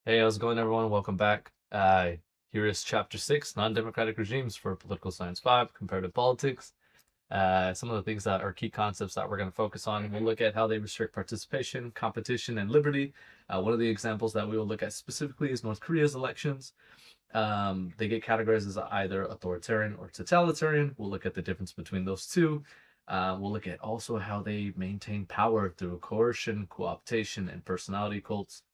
Hey, how's it going, everyone? Welcome back. Here is Chapter 6, Non-Democratic Regimes for Political Science 5, Comparative Politics. Some of the things that are key concepts that we're going to focus on. We'll look at how they restrict participation, competition, and liberty. One of the examples that we will look at specifically is North Korea's elections. They get categorized as either authoritarian or totalitarian. We'll look at the difference between those two. We'll look at also how they maintain power through coercion, co-optation, and personality cults.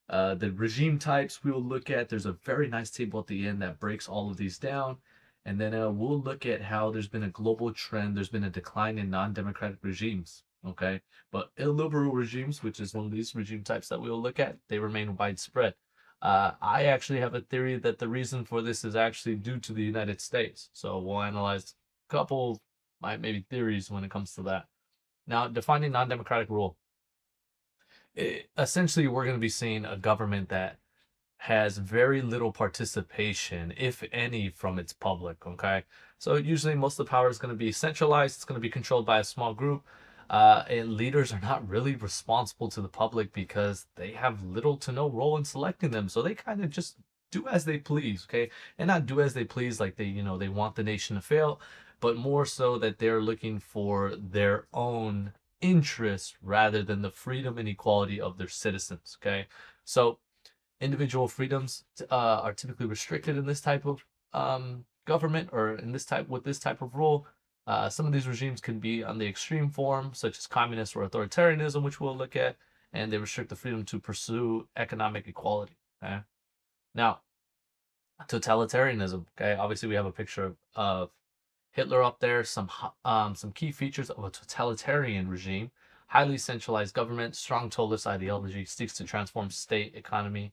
The regime types we will look at. There's a very nice table at the end that breaks all of these down. And then we'll look at how there's been a global trend. There's been a decline in non-democratic regimes. Okay. But illiberal regimes, which is one of these regime types that we'll look at, they remain widespread. I actually have a theory that the reason for this is actually due to the United States. So we'll analyze a couple, maybe theories when it comes to that. Now, defining non-democratic rule. Essentially, we're going to be seeing a government that has very little participation, if any, from its public. Okay, so usually most of the power is going to be centralized. It's going to be controlled by a small group, and leaders are not really responsible to the public because they have little to no role in selecting them. So they kind of just do as they please. Okay, and not do as they please like they want the nation to fail, but more so that they're looking for their own interests rather than the freedom and equality of their citizens. Okay, so individual freedoms are typically restricted in this type of government or in this type with this type of rule. Some of these regimes can be on the extreme form, such as communist or authoritarianism, which we'll look at, and they restrict the freedom to pursue economic equality. Okay? Now, totalitarianism. Okay, obviously we have a picture of Hitler up there. Some key features of a totalitarian regime: highly centralized government, strong totalist ideology, seeks to transform state, economy,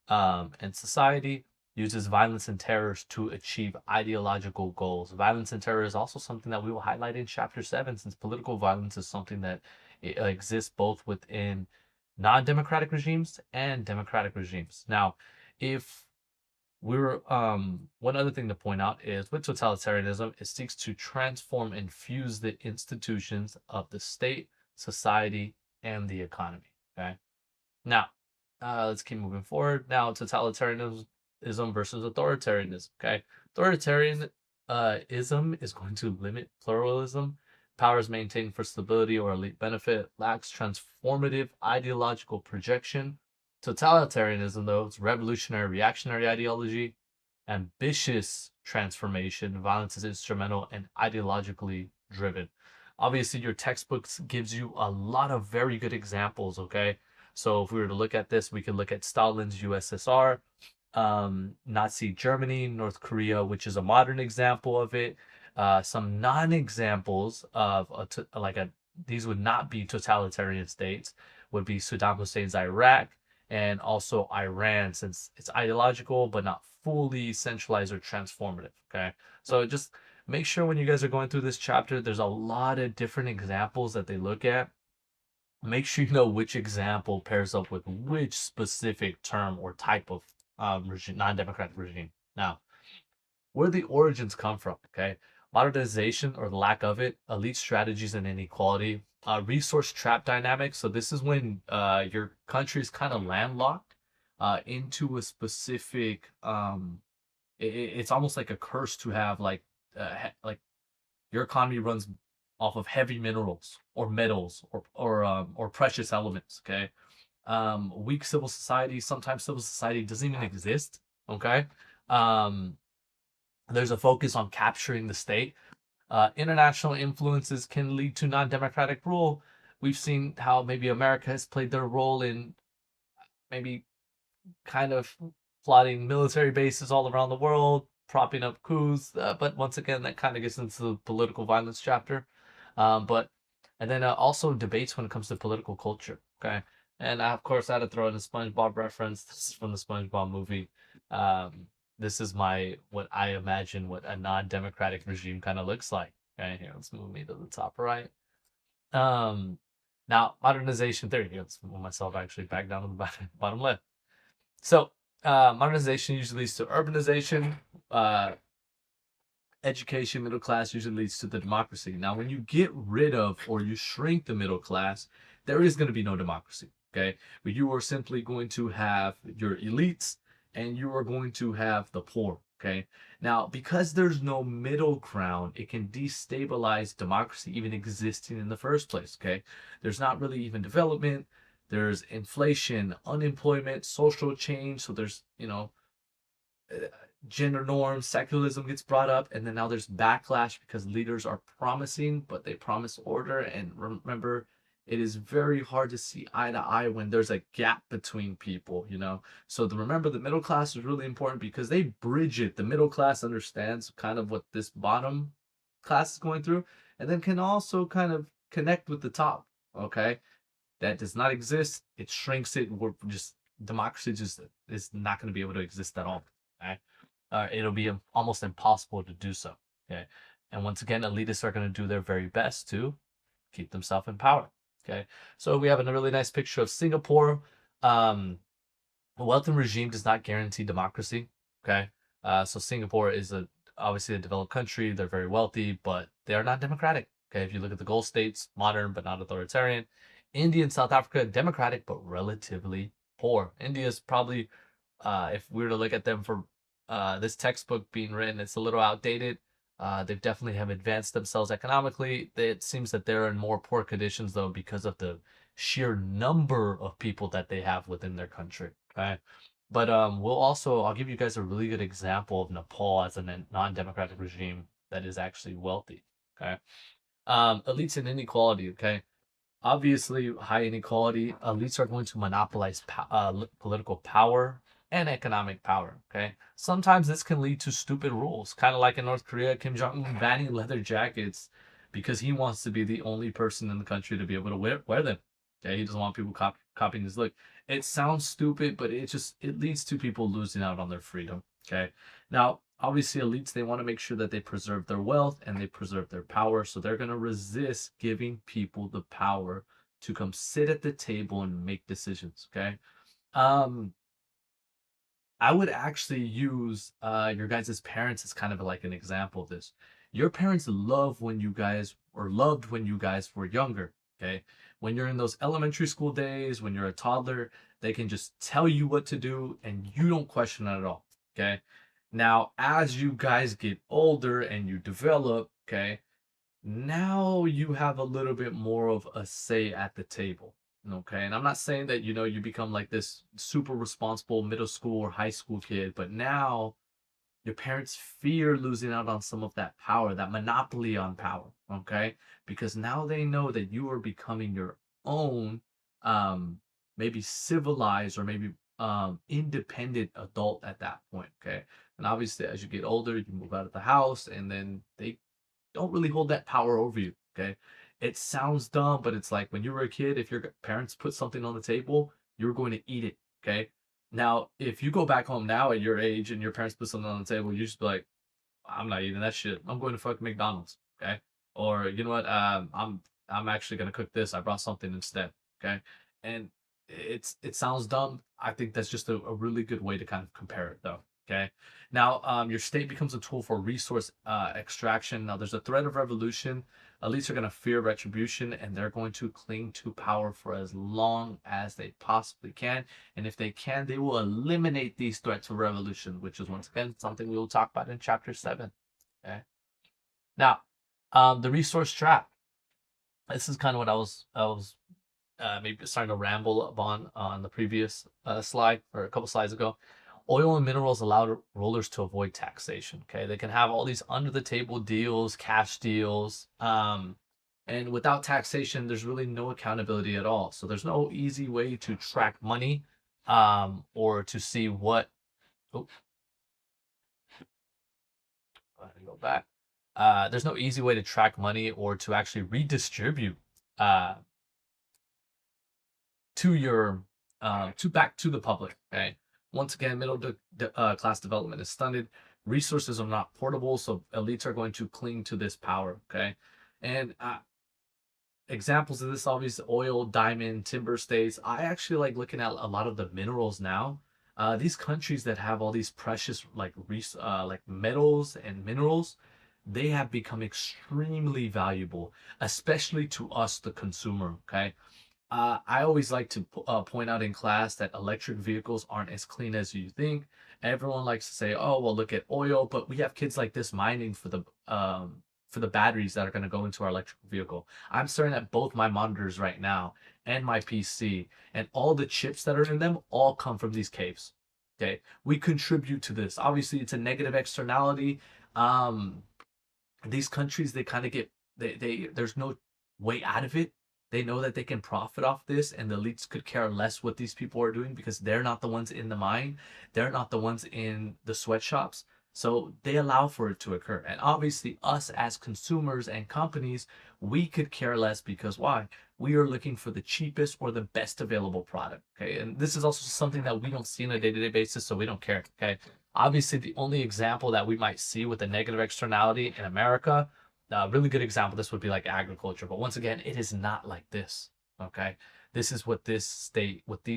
and society, uses violence and terrors to achieve ideological goals. Violence and terror is also something that we will highlight in Chapter 7, since political violence is something that exists both within non-democratic regimes and democratic regimes. Now, if one other thing to point out is with totalitarianism, it seeks to transform and fuse the institutions of the state, society, and the economy. Okay. Now, let's keep moving forward. Now, totalitarianism versus authoritarianism. Okay, authoritarianism is going to limit pluralism. Power is maintained for stability or elite benefit. Lacks transformative ideological projection. Totalitarianism, though, it's revolutionary, reactionary ideology, ambitious transformation. Violence is instrumental and ideologically driven. Obviously, your textbooks gives you a lot of very good examples. Okay, so if we were to look at this, we could look at Stalin's USSR, Nazi Germany, North Korea, which is a modern example of it. Some non-examples of these would not be totalitarian states, would be Saddam Hussein's Iraq and also Iran, since it's ideological but not fully centralized or transformative. Okay, so just make sure when you guys are going through this chapter, there's a lot of different examples that they look at. Make sure you know which example pairs up with which specific term or type of non-democratic regime. Now, where the origins come from, okay? Modernization or the lack of it, elite strategies and inequality, resource trap dynamics. So this is when your country is kind of landlocked into a specific. It's almost like a curse to have like your economy runs off of heavy minerals or metals or precious elements. Okay, weak civil society. Sometimes civil society doesn't even exist. Okay, um, there's a focus on capturing the state. International influences can lead to non-democratic rule. We've seen how maybe America has played their role in maybe kind of plotting military bases all around the world, propping up coups. But once again, that kind of gets into the political violence chapter. But and then also debates when it comes to political culture. Okay, and of course I had to throw in a SpongeBob reference. This is from the SpongeBob movie. This is my what I imagine what a non-democratic regime kind of looks like. Okay, here let's move me to the top right. Um, Now modernization theory. Here, let's move myself actually back down to the bottom left. So, modernization usually leads to urbanization. Education, middle class usually leads to the democracy. Now, when you get rid of or you shrink the middle class, there is going to be no democracy. Okay, but you are simply going to have your elites and you are going to have the poor. Okay, now because there's no middle ground, it can destabilize democracy even existing in the first place. Okay, there's not really even development. There's inflation, unemployment, social change. So there's, uh, gender norms, secularism gets brought up, and then now there's backlash because leaders are promising, but they promise order. And remember, it is very hard to see eye to eye when there's a gap between people. So remember, the middle class is really important because they bridge it. The middle class understands kind of what this bottom class is going through, and then can also kind of connect with the top. Okay, that does not exist. It shrinks it. We're just democracy just is not going to be able to exist at all. Okay? It'll be almost impossible to do so. Okay, and once again, elitists are going to do their very best to keep themselves in power. Okay, so we have a really nice picture of Singapore. A wealthy regime does not guarantee democracy. Okay, so Singapore is obviously a developed country. They're very wealthy, but they are not democratic. Okay, if you look at the Gulf states, modern but not authoritarian. India and South Africa, democratic but relatively poor. India is probably, if we were to look at them for this textbook being written, it's a little outdated. They definitely have advanced themselves economically. It seems that they're in more poor conditions though because of the sheer number of people that they have within their country. Okay, but I'll give you guys a really good example of Nepal as a non-democratic regime that is actually wealthy. Okay, elites and inequality. Okay, obviously high inequality, elites are going to monopolize political power and economic power. Okay, sometimes this can lead to stupid rules, kind of like in North Korea, Kim Jong-un banning leather jackets because he wants to be the only person in the country to be able to wear them. Okay, he doesn't want people copying his look. It sounds stupid, but it leads to people losing out on their freedom. Okay, now obviously elites, they want to make sure that they preserve their wealth and they preserve their power, so they're going to resist giving people the power to come sit at the table and make decisions. Okay, um I would actually use your guys' parents as kind of like an example of this. Your parents loved when you guys were younger. Okay, when you're in those elementary school days, when you're a toddler, they can just tell you what to do and you don't question it at all. Okay, now as you guys get older and you develop, okay, now you have a little bit more of a say at the table. Okay, and I'm not saying that you become like this super responsible middle school or high school kid, but now your parents fear losing out on some of that power, that monopoly on power. Okay, because now they know that you are becoming your own, um maybe civilized or maybe independent adult at that point. Okay, and obviously as you get older, you move out of the house and then they don't really hold that power over you. Okay. It sounds dumb, but it's like when you were a kid, if your parents put something on the table, you're going to eat it. Okay. Now, if you go back home now at your age and your parents put something on the table, you just be like, I'm not eating that shit. I'm going to fucking McDonald's. Okay. Or you know what? I'm actually gonna cook this. I brought something instead. Okay. And it sounds dumb. I think that's just a really good way to kind of compare it though. Okay. Now, your state becomes a tool for resource extraction. Now, there's a threat of revolution. Elites are going to fear retribution and they're going to cling to power for as long as they possibly can. And if they can, they will eliminate these threats of revolution, which is once again something we will talk about in chapter 7. Okay. Now, the resource trap. This is kind of what I was maybe starting to ramble upon on the previous slide or a couple slides ago. Oil and minerals allow rulers to avoid taxation. Okay, they can have all these under the table deals, cash deals, and without taxation, there's really no accountability at all. So there's no easy way to track money, or to see what. Oh, go back. There's no easy way to track money or to actually redistribute uh, to your to back to the public. Okay. Once again, class development is stunted. Resources are not portable, so elites are going to cling to this power. Okay, and examples of this obviously oil, diamond, timber states. I actually like looking at a lot of the minerals now. These countries that have all these precious like metals and minerals, they have become extremely valuable, especially to us, the consumer. Okay, I always like to point out in class that electric vehicles aren't as clean as you think. Everyone likes to say, "Oh, well, look at oil," but we have kids like this mining for the batteries that are going to go into our electric vehicle. I'm staring at both my monitors right now and my PC, and all the chips that are in them all come from these caves. Okay, we contribute to this. Obviously, it's a negative externality. Um, these countries, they kind of get they there's no way out of it. They know that they can profit off this, and the elites could care less what these people are doing because they're not the ones in the mine, they're not the ones in the sweatshops, so they allow for it to occur. And obviously us as consumers and companies, we could care less because why? We are looking for the cheapest or the best available product. Okay, and this is also something that we don't see on a day-to-day basis, so we don't care. Okay, obviously, the only example that we might see with a negative externality in America, a really good example, this would be like agriculture. But once again, it is not like this. Okay. This is what these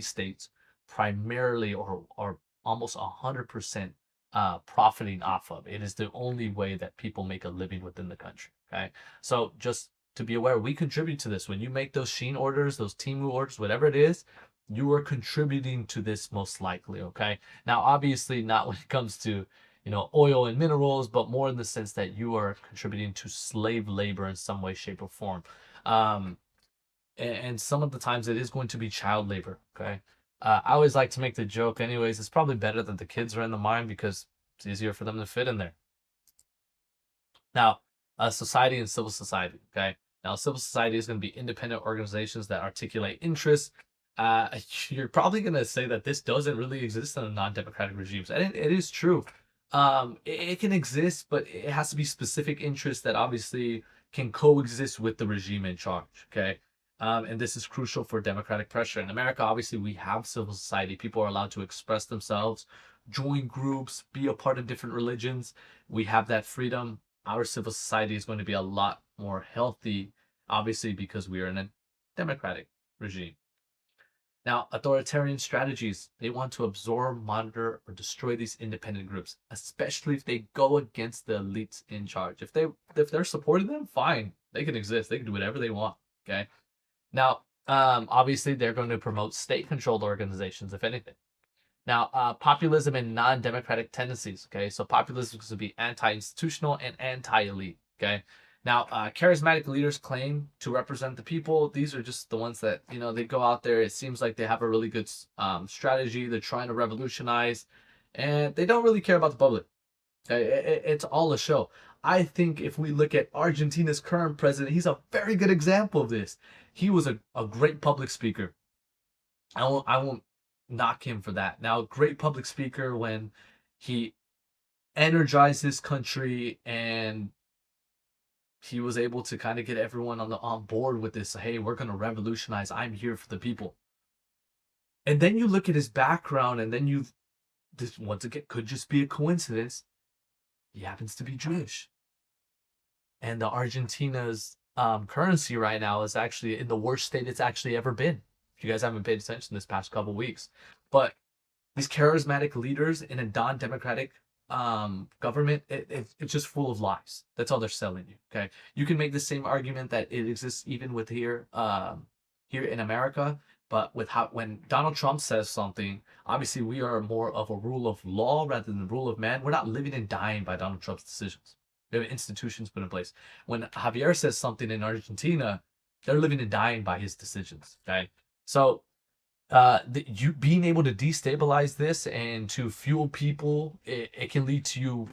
states primarily or almost 100% profiting off of. It is the only way that people make a living within the country. Okay. So just to be aware, we contribute to this. When you make those Sheen orders, those Temu orders, whatever it is, you are contributing to this most likely. Okay. Now, obviously, not when it comes to oil and minerals, but more in the sense that you are contributing to slave labor in some way, shape, or form. Um, and some of the times it is going to be child labor. Okay. I always like to make the joke, anyways. It's probably better that the kids are in the mine because it's easier for them to fit in there. Now, society and civil society. Okay. Now, civil society is going to be independent organizations that articulate interests. You're probably going to say that this doesn't really exist in non-democratic regimes, and it is true. It can exist, but it has to be specific interests that obviously can coexist with the regime in charge. Okay. And this is crucial for democratic pressure. In America, obviously, we have civil society. People are allowed to express themselves, join groups, be a part of different religions. We have that freedom. Our civil society is going to be a lot more healthy, obviously, because we are in a democratic regime. Now, authoritarian strategies, they want to absorb, monitor, or destroy these independent groups, especially if they go against the elites in charge. If they're supporting them, fine. They can exist. They can do whatever they want. Okay. Now, obviously, they're going to promote state-controlled organizations, if anything. Now, populism and non-democratic tendencies. Okay, so populism is to be anti-institutional and anti-elite. Okay, now charismatic leaders claim to represent the people. These are just the ones that they go out there. It seems like they have a really good strategy. They're trying to revolutionize, and they don't really care about the public. Okay, it's all a show. I think if we look at Argentina's current president, he's a very good example of this. He was a great public speaker. I won't knock him for that. Now, great public speaker when he energized his country and he was able to kind of get everyone on board with this. Hey, we're gonna revolutionize. I'm here for the people. And then you look at his background, and then this once again could just be a coincidence. He happens to be Jewish, and the Argentina's currency right now is actually in the worst state it's actually ever been. If you guys haven't paid attention this past couple weeks, but these charismatic leaders in a non-democratic government, it's just full of lies. That's all they're selling you. Okay, you can make the same argument that it exists even with here in America, but with how when Donald Trump says something, obviously we are more of a rule of law rather than the rule of man. We're not living and dying by Donald Trump's decisions. We have institutions put in place. When Javier says something in Argentina, they're living and dying by his decisions. Okay, so you being able to destabilize this and to fuel people, it can lead to you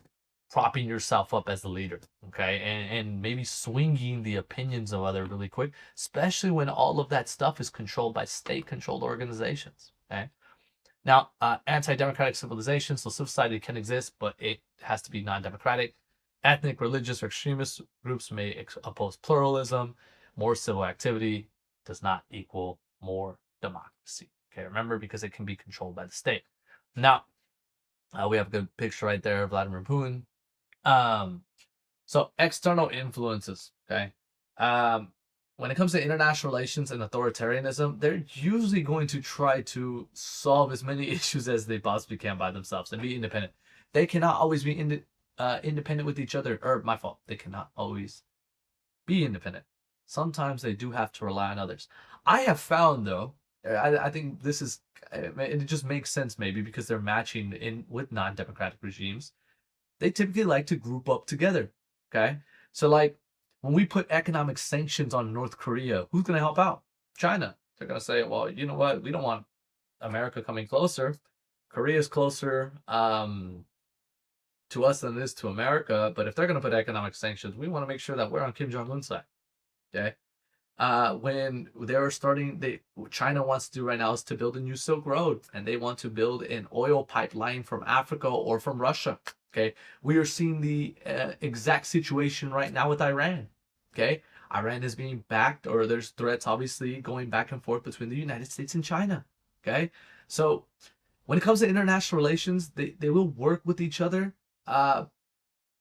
propping yourself up as the leader. Okay, and maybe swinging the opinions of other really quick, especially when all of that stuff is controlled by state controlled organizations. Okay, now anti-democratic civilization, so civil society can exist, but it has to be non-democratic. Ethnic, religious, or extremist groups may oppose pluralism. More civil activity does not equal more democracy. Okay, remember, because it can be controlled by the state. Now, we have a good picture right there of Vladimir Putin. So external influences. Okay, when it comes to international relations and authoritarianism, they're usually going to try to solve as many issues as they possibly can by themselves and be independent. They cannot always be independent with each other. Or my fault, they cannot always be independent. sometimes they do have to rely on others. I have found though, I think this is, it just makes sense maybe because they're matching in with non-democratic regimes. They typically like to group up together. Okay, so like when we put economic sanctions on North Korea, who's going to help out? China. They're going to say, well, you know what? We don't want America coming closer. Korea's closer to us than it is to America. But if they're going to put economic sanctions, we want to make sure that we're on Kim Jong Un's side. Okay. When they were starting, China wants to do right now is to build a new Silk Road, and they want to build an oil pipeline from Africa or from Russia. Okay, we are seeing the exact situation right now with Iran. Okay, Iran is being backed, or there's threats obviously going back and forth between the United States and China. Okay, so when it comes to international relations, they will work with each other. Uh,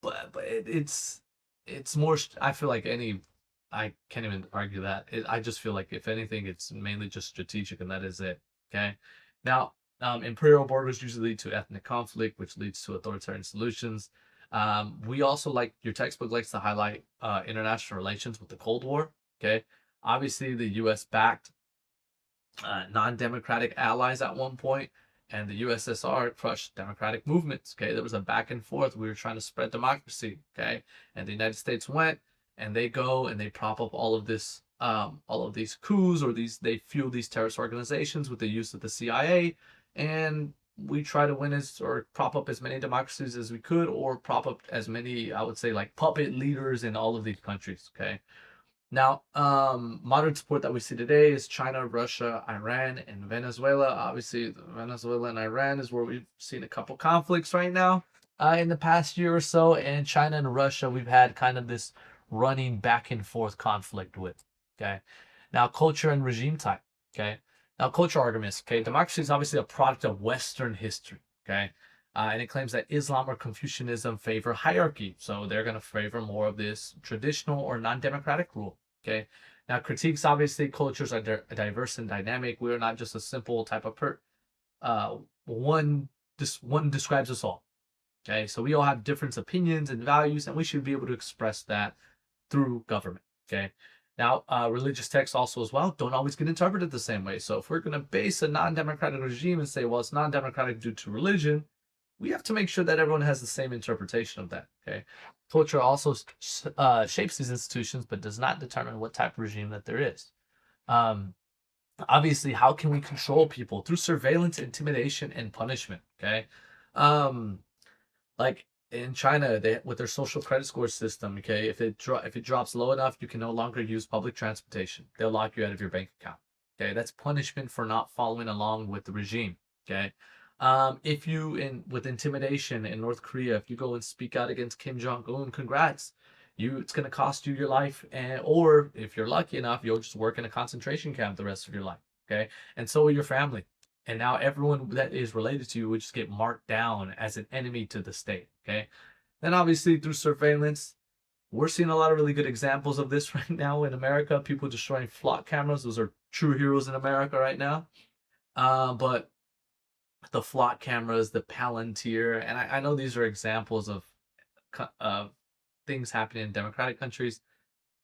but it's more. I feel like any. I can't even argue that. I just feel like if anything, it's mainly just strategic, and that is it. Okay. Now, imperial borders usually lead to ethnic conflict, which leads to authoritarian solutions. We also like your textbook likes to highlight international relations with the Cold War. Okay. Obviously, the U.S. backed non-democratic allies at one point, and the USSR crushed democratic movements. Okay, there was a back and forth. We were trying to spread democracy. Okay, and the United States went and they go and they prop up all of this, all of these coups, or they fuel these terrorist organizations with the use of the CIA, and we try to win as or prop up as many democracies as we could, or prop up as many, I would say, like puppet leaders in all of these countries. Okay, now, modern support that we see today is China, Russia, Iran, and Venezuela. Obviously, Venezuela and Iran is where we've seen a couple conflicts right now in the past year or so. And China and Russia, we've had kind of this running back and forth conflict with. Okay. Now, culture and regime type. Okay. Now, culture arguments. Okay. Democracy is obviously a product of Western history. Okay. And it claims that Islam or Confucianism favor hierarchy. So they're going to favor more of this traditional or non democratic rule. Okay. Now, critiques obviously cultures are diverse and dynamic. We are not just a simple type of uh, one. One describes us all. Okay, so we all have different opinions and values, and we should be able to express that through government. Okay. Now, religious texts also as well don't always get interpreted the same way. So if we're going to base a non-democratic regime and say, well, it's non-democratic due to religion, we have to make sure that everyone has the same interpretation of that. Okay. Culture also shapes these institutions, but does not determine what type of regime that there is. Um, Obviously, how can we control people through surveillance, intimidation, and punishment? Okay. Um, like in China, they with their social credit score system. Okay, if it drops low enough, you can no longer use public transportation. They'll lock you out of your bank account. Okay, that's punishment for not following along with the regime. Okay, if you in with intimidation in North Korea, if you go and speak out against Kim Jong Un, congrats. It's gonna cost you your life, and or if you're lucky enough, you'll just work in a concentration camp the rest of your life. Okay, and so will your family. And now everyone that is related to you would just get marked down as an enemy to the state. Okay, then obviously through surveillance, we're seeing a lot of really good examples of this right now in America. People destroying flock cameras; those are true heroes in America right now. But the flock cameras, the Palantir, and I know these are examples of things happening in democratic countries.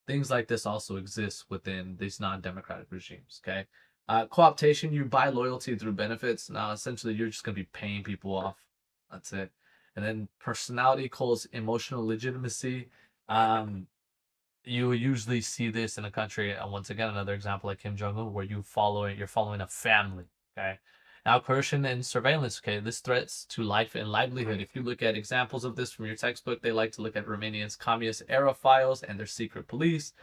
Things like this also exist within these non-democratic regimes. Okay, co-optation, you buy loyalty through benefits. Now, essentially, you're just gonna be paying people off. That's it. And then personality calls emotional legitimacy. Um, you usually see this in a country, and once again, another example like Kim Jong Un, where you're following a family. Okay. Now, coercion and surveillance. Okay, this threats to life and livelihood. If you look at examples of this from your textbook, they like to look at Romania's communist era files and their secret police.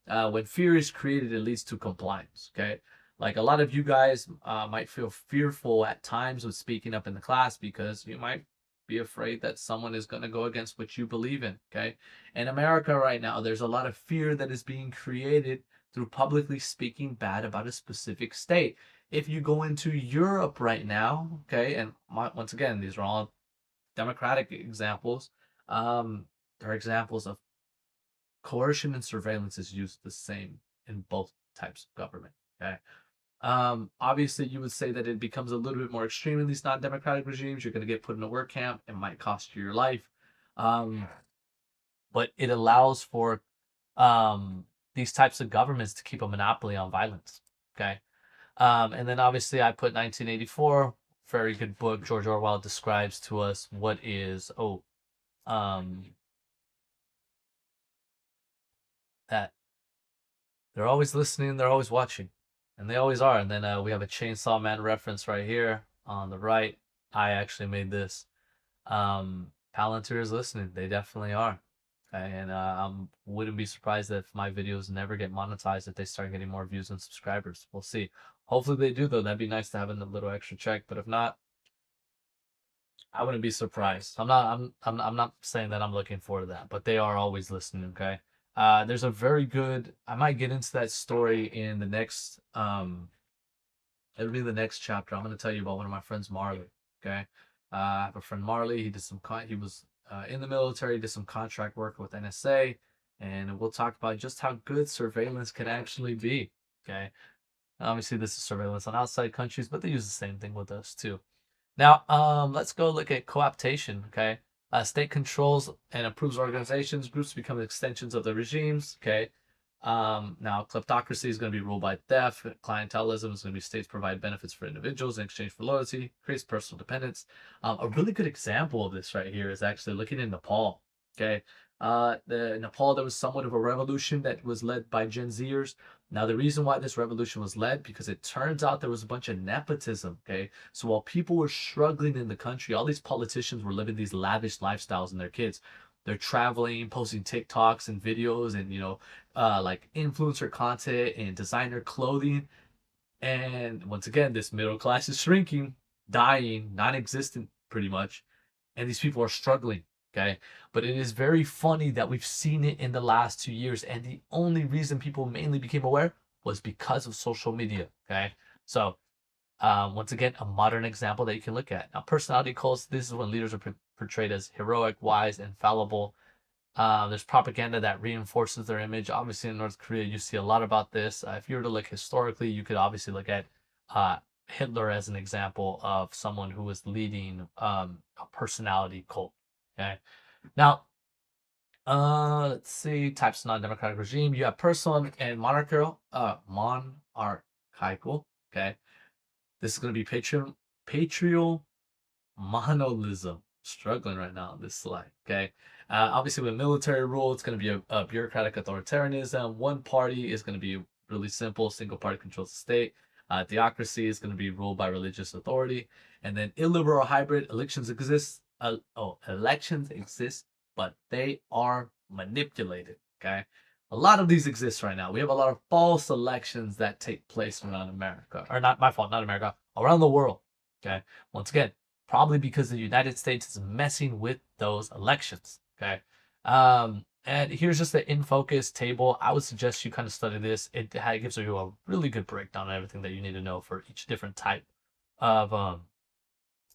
When fear is created, it leads to compliance. Okay, like a lot of you guys might feel fearful at times with speaking up in the class because you might be afraid that someone is going to go against what you believe in. Okay, in America right now, there's a lot of fear that is being created through publicly speaking bad about a specific state. If you go into Europe right now, okay, and once again, these are all democratic examples. They're examples of coercion and surveillance is used the same in both types of government. Okay. Obviously, you would say that it becomes a little bit more extreme in these non-democratic regimes. You're going to get put in a work camp. It might cost you your life. Um, but it allows for um, these types of governments to keep a monopoly on violence. Okay. And then obviously I put 1984, very good book. George Orwell describes to us what is, that they're always listening, they're always watching, and they always are. And then we have a Chainsaw Man reference right here on the right. I actually made this. Palantir is listening. They definitely are. And I wouldn't be surprised if my videos never get monetized if they start getting more views and subscribers. We'll see. Hopefully they do though. That'd be nice to have a little extra check. But if not, I wouldn't be surprised. I'm not saying that I'm looking for that, but they are always listening, okay? There's a very good I might get into that story in the next it'll be the next chapter. I'm gonna tell you about one of my friends, Marley. Okay. I have a friend Marley. He did some he was in the military, did some contract work with NSA, and we'll talk about just how good surveillance can actually be. Okay. Obviously, this is surveillance on outside countries, but they use the same thing with us too. Now, let's go look at co-optation. Okay, state controls and approves organizations. Groups become extensions of the regimes. Okay. Now, kleptocracy is going to be ruled by theft. Clientelism is going to be states provide benefits for individuals in exchange for loyalty. Creates personal dependence. A really good example of this right here is actually looking in Nepal. Okay. In Nepal, there was somewhat of a revolution that was led by Gen Zers. Now, the reason why this revolution was led, because it turns out there was a bunch of nepotism, okay? So while people were struggling in the country, all these politicians were living these lavish lifestyles in their kids. They're traveling, posting TikToks and videos and, like influencer content and designer clothing. And once again, this middle class is shrinking, dying, non-existent pretty much. And these people are struggling. Okay. But it is very funny that we've seen it in the last 2 years. And the only reason people mainly became aware was because of social media. Okay. So, once again, a modern example that you can look at. Now, personality cults, this is when leaders are portrayed as heroic, wise, infallible. There's propaganda that reinforces their image. Obviously, in North Korea, you see a lot about this. If you were to look historically, you could obviously look at Hitler as an example of someone who was leading a personality cult. Okay. Now, let's see types of non-democratic regime. You have personal and monarchical. Monarchical. Okay. This is going to be patrial monolism. Struggling right now on this slide. Okay. Obviously, with military rule, it's going to be a bureaucratic authoritarianism. One party is going to be really simple. Single party controls the state. Theocracy is going to be ruled by religious authority. And then illiberal hybrid elections exist. Elections exist, but they are manipulated. Okay. A lot of these exist right now. We have a lot of false elections that take place around America. Or not my fault, not America, around the world. Okay. Once again, probably because the United States is messing with those elections. Okay. And here's just the in focus table. I would suggest you kind of study this. It gives you a really good breakdown of everything that you need to know for each different type of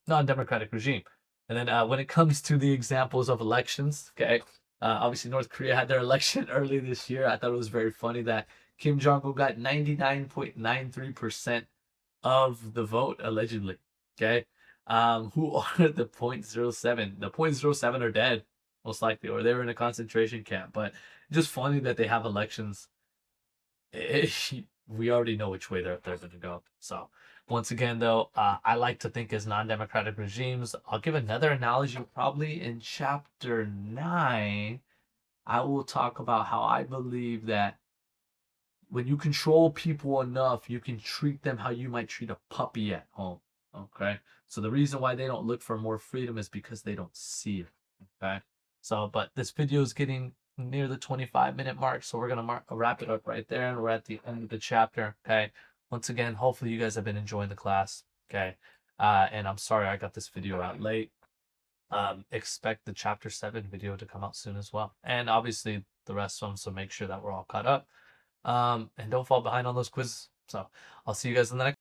non-democratic regime. And then when it comes to the examples of elections, okay, obviously North Korea had their election early this year. I thought it was very funny that Kim Jong-un got 99.93% of the vote, allegedly. Okay. Who are the 0.07? The 0.07 are dead, most likely, or they were in a concentration camp. But just funny that they have elections. We already know which way they're going to go. So, once again, though, I like to think as non-democratic regimes. I'll give another analogy probably in chapter 9. I will talk about how I believe that when you control people enough, you can treat them how you might treat a puppy at home. Okay. So the reason why they don't look for more freedom is because they don't see it. Okay. So, but this video is getting near the 25-minute mark. So we're going to wrap it up right there. And we're at the end of the chapter. Okay. Once again, hopefully you guys have been enjoying the class. Okay. And I'm sorry I got this video out late. Expect the chapter 7 video to come out soon as well. And obviously the rest of them. So make sure that we're all caught up. And don't fall behind on those quizzes. So I'll see you guys in the next